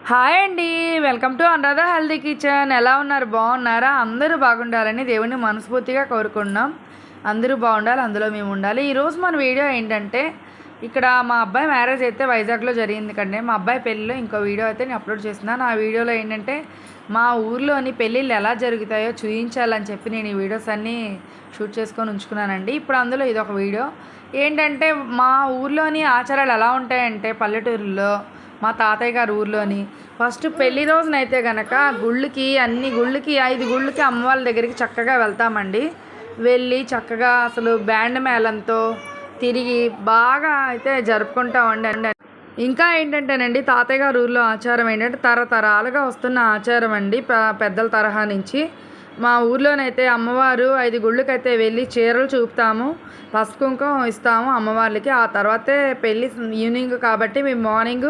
Hi అండి. Welcome to Anuradha healthy kitchen. ఎలా ఉన్నారు? బాగున్నారా? అందరూ బాగుండాలని దేవుడిని మనస్ఫూర్తిగా కోరుకున్నాం. అందరూ బాగుండాలి, అందులో మేము ఉండాలి. ఈరోజు మన వీడియో ఏంటంటే, ఇక్కడ మా అబ్బాయి మ్యారేజ్ అయితే వైజాగ్లో జరిగింది కండి. మా అబ్బాయి పెళ్ళిలో ఇంకో వీడియో అయితే నేను అప్లోడ్ చేస్తున్నాను. ఆ వీడియోలో ఏంటంటే మా ఊర్లోని పెళ్ళిళ్ళు ఎలా జరుగుతాయో చూపించాలని చెప్పి నేను ఈ వీడియోస్ అన్నీ షూట్ చేసుకొని ఉంచుకున్నానండి. ఇప్పుడు అందులో ఇదొక వీడియో. ఏంటంటే మా ఊర్లోని ఆచారాలు ఎలా ఉంటాయంటే, పల్లెటూరులో మా తాతయ్య గారి ఊర్లోని ఫస్ట్ పెళ్లి రోజునైతే కనుక అన్ని గుళ్ళకి 5 గుళ్ళకి అమ్మవాళ్ళ దగ్గరికి చక్కగా వెళ్తామండి. వెళ్ళి చక్కగా అసలు బ్యాండ్ మేళంతో తిరిగి బాగా అయితే జరుపుకుంటామండి. ఇంకా ఏంటంటేనండి, తాతయ్య గారి ఊర్లో ఆచారం ఏంటంటే తరతరాలుగా వస్తున్న ఆచారం అండి. పెద్దల తరహా నుంచి మా ఊర్లోనైతే అమ్మవారు 5 గుళ్ళకైతే వెళ్ళి చీరలు చూపుతాము, పసుపు కుంకుమ ఇస్తాము అమ్మవార్లకి. ఆ తర్వాతే పెళ్ళి ఈవినింగ్ కాబట్టి మేము మార్నింగ్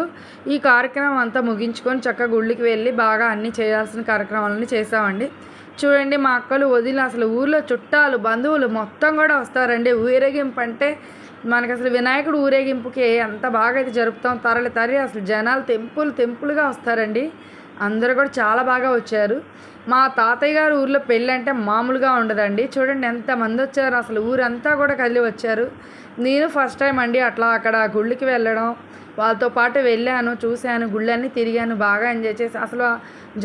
ఈ కార్యక్రమం అంతా ముగించుకొని చక్కగా గుళ్ళకి వెళ్ళి బాగా అన్నీ చేయాల్సిన కార్యక్రమాలన్నీ చేసామండి. చూడండి, మా అక్కలు వదిలి అసలు ఊర్లో చుట్టాలు బంధువులు మొత్తం కూడా వస్తారండి. ఊరేగింపు అంటే మనకు అసలు వినాయకుడు ఊరేగింపుకి ఎంత బాగా అయితే జరుపుతాం. తరలి అసలు జనాలు తెంపులుగా వస్తారండి. అందరూ కూడా చాలా బాగా వచ్చారు. మా తాతయ్య గారు ఊర్లో పెళ్ళి అంటే మామూలుగా ఉండదండి. చూడండి ఎంతమంది వచ్చారు, అసలు ఊరంతా కూడా కదిలి వచ్చారు. నేను ఫస్ట్ టైం అండి అట్లా అక్కడ గుళ్ళకి వెళ్ళడం, వాళ్ళతో పాటు వెళ్ళాను, చూశాను, గుళ్ళన్నీ తిరిగాను, బాగా ఎంజాయ్ చేసి అసలు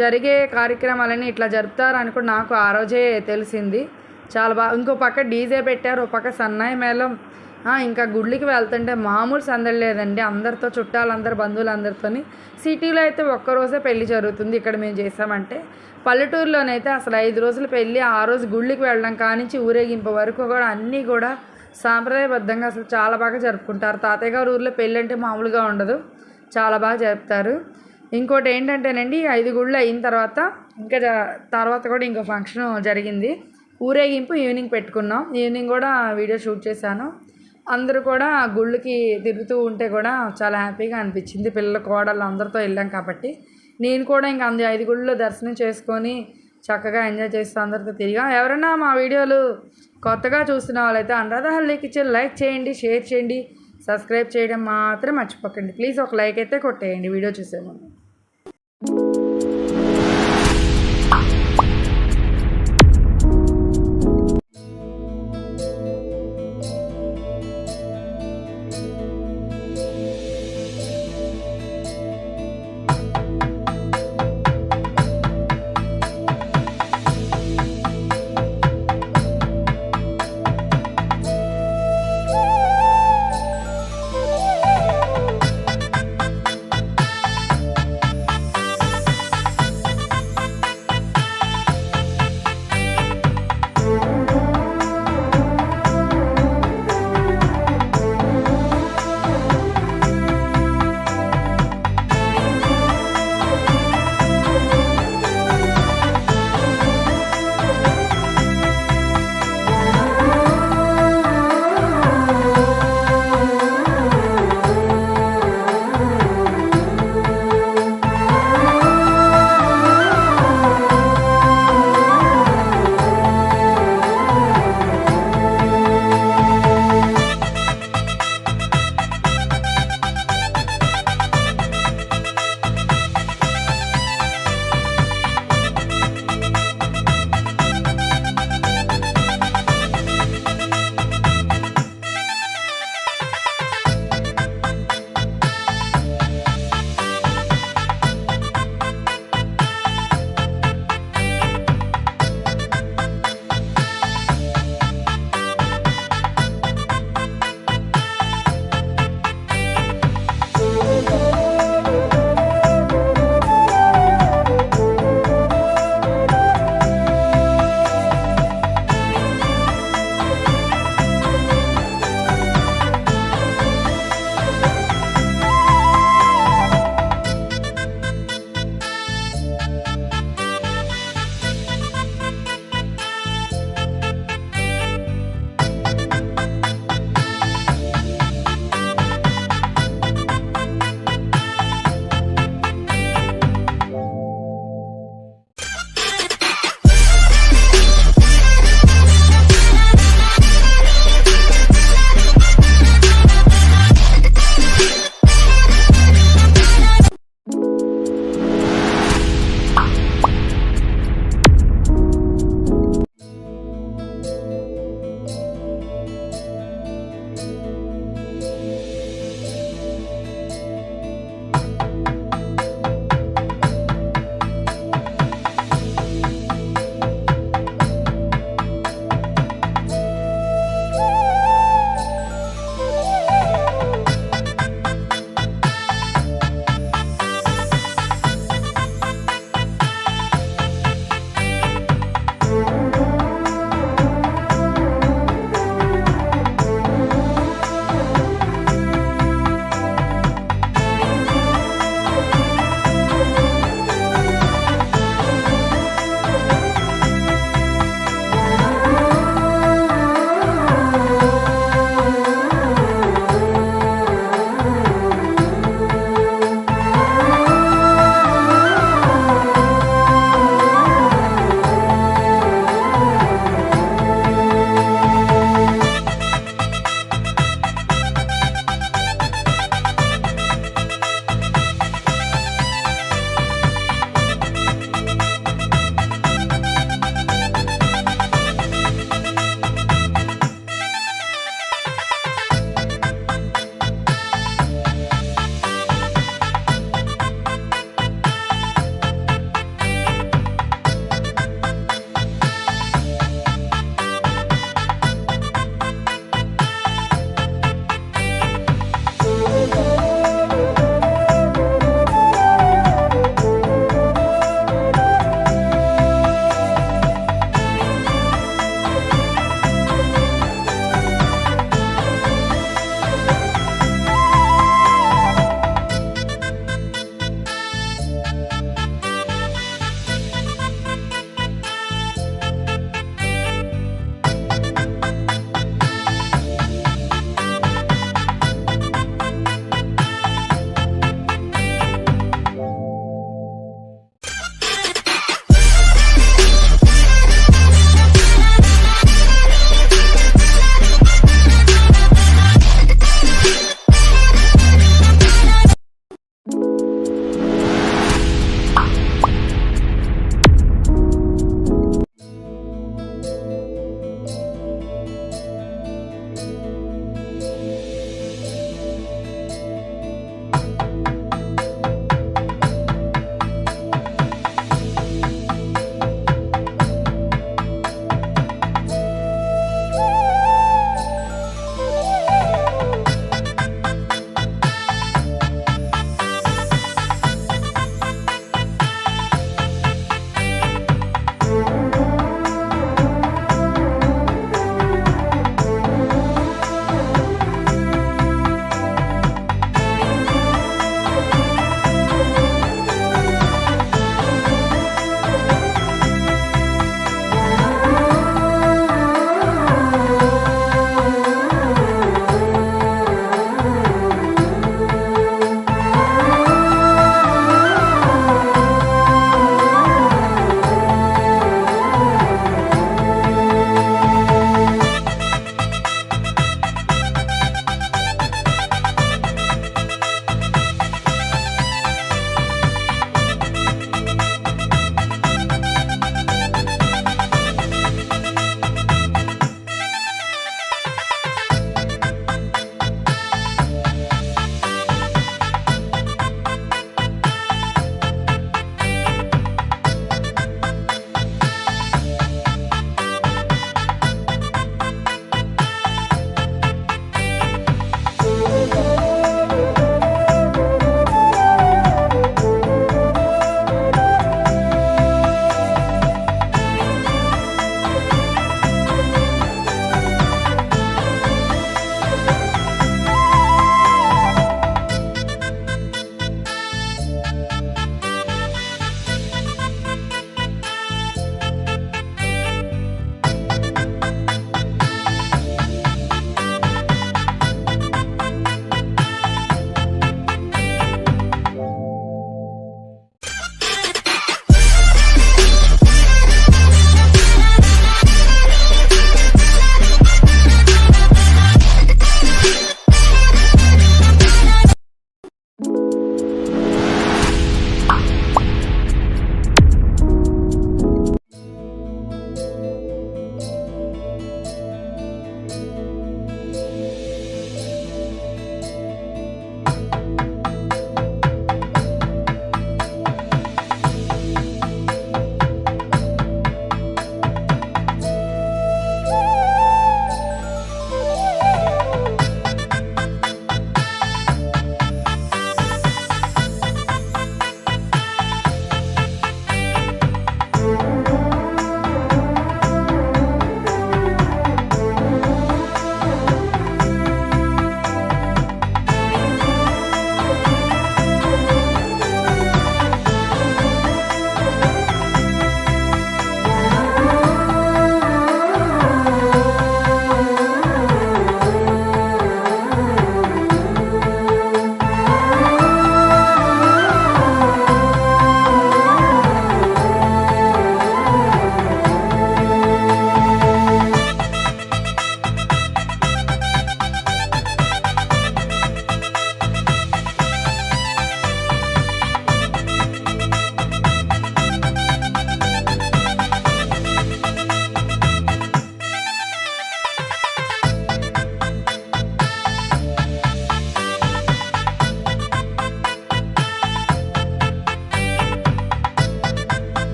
జరిగే కార్యక్రమాలన్నీ ఇట్లా జరుపుతారని కూడా నాకు ఆ రోజే తెలిసింది. చాలా బాగా. ఇంకో పక్క డీజే పెట్టారు, ఒక పక్క సన్నాయి మేళం. ఇంకా గుళ్ళకి వెళ్తుంటే మామూలు సందడి లేదండి. అందరితో చుట్టాలందరూ బంధువులందరితోని. సిటీలో అయితే ఒక్కరోజే పెళ్లి జరుగుతుంది. ఇక్కడ మేము చేసామంటే పల్లెటూరులోనైతే అసలు 5 రోజులు పెళ్ళి. ఆ రోజు గుళ్ళకి వెళ్ళడం కానించి ఊరేగింపు వరకు కూడా అన్నీ కూడా సాంప్రదాయబద్ధంగా అసలు చాలా బాగా జరుపుకుంటారు. తాతయ్య గారు ఊర్లో పెళ్ళి అంటే మామూలుగా ఉండదు, చాలా బాగా జరుపుతారు. ఇంకోటి ఏంటంటేనండి, 5 గుళ్ళు అయిన తర్వాత ఇంకా తర్వాత కూడా ఇంకో ఫంక్షన్ జరిగింది. ఊరేగింపు ఈవినింగ్ పెట్టుకున్నాం. ఈవినింగ్ కూడా వీడియో షూట్ చేశాను. అందరూ కూడా గుళ్ళకి తిరుగుతూ ఉంటే కూడా చాలా హ్యాపీగా అనిపించింది. పిల్లల కోడళ్ళు అందరితో వెళ్ళాం కాబట్టి. నేను కూడా ఇంకా 5 గుళ్ళలో దర్శనం చేసుకొని చక్కగా ఎంజాయ్ చేస్తూ అందరితో తిరిగా. ఎవరైనా మా వీడియోలు కొత్తగా చూస్తున్న వాళ్ళైతే అనురాధ హెల్తీ కిచెన్ లైక్ చేయండి, షేర్ చేయండి, సబ్స్క్రైబ్ చేయడం మాత్రం మర్చిపోకండి. ప్లీజ్ ఒక లైక్ అయితే కొట్టేయండి వీడియో చూసే ముందు.